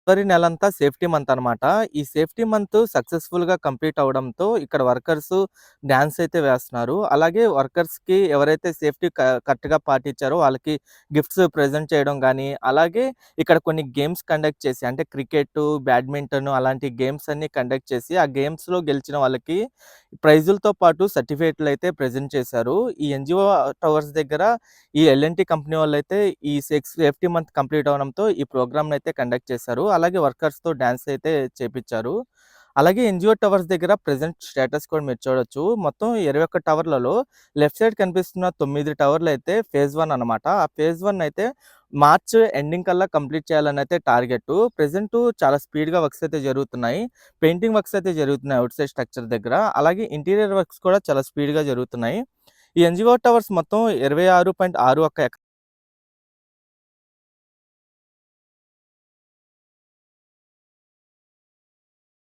ఫిబ్రవరి నెలంతా safety month అనమాట. ఈ సేఫ్టీ మంత్ సక్సెస్‌ఫుల్‌గా కంప్లీట్ అవ్వడంతో ఇక్కడ వర్కర్స్ డాన్స్ అయితే వేస్తున్నారు. అలాగే వర్కర్స్‌కి ఎవరైతే సేఫ్టీ కరెక్ట్‌గా పాటించారో వాళ్ళకి గిఫ్ట్స్ ప్రెజెంట్ చేయడం గానీ, అలాగే ఇక్కడ కొన్ని గేమ్స్ కండక్ట్ చేసి అంటే క్రికెట్టు, బ్యాడ్మింటన్ అలాంటి గేమ్స్ అన్నీ కండక్ట్ చేసి, ఆ గేమ్స్‌లో గెలిచిన వాళ్ళకి ప్రైజులతో పాటు సర్టిఫికేట్‌లయితే ప్రెజెంట్ చేశారు. ఈ ఎన్‌జీఓ టవర్స్ దగ్గర ఈ ఎల్&టీ కంపెనీ వాళ్ళైతే ఈ సేఫ్టీ మంత్ కంప్లీట్ అవ్వడంతో ఈ ప్రోగ్రామ్‌నైతే కండక్ట్ చేశారు. అలాగే వర్కర్స్‌తో డాన్స్ అయితే చేపిచ్చారు. అలాగే ఎన్‌జీఓ టవర్స్ దగ్గర ప్రెజెంట్ స్టేటస్ కూడా మీరు చూడొచ్చు. మొత్తం 21 టవర్లలో లెఫ్ట్ సైడ్ కనిపిస్తున్న 9 టవర్లయితే ఫేజ్ 1 అనమాట. ఆ ఫేజ్ 1 అయితే మార్చ్ ఎండింగ్ కల్లా కంప్లీట్ చేయాలనైతే టార్గెట్టు. ప్రెజెంటు చాలా స్పీడ్‌గా వర్క్స్ అయితే జరుగుతున్నాయి. పెయింటింగ్ వర్క్స్ అయితే జరుగుతున్నాయి ఔట్ సైడ్ స్ట్రక్చర్ దగ్గర. అలాగే ఇంటీరియర్ వర్క్స్ కూడా చాలా స్పీడ్‌గా జరుగుతున్నాయి. ఈ ఎన్‌జీఓ టవర్స్ మొత్తం 26.61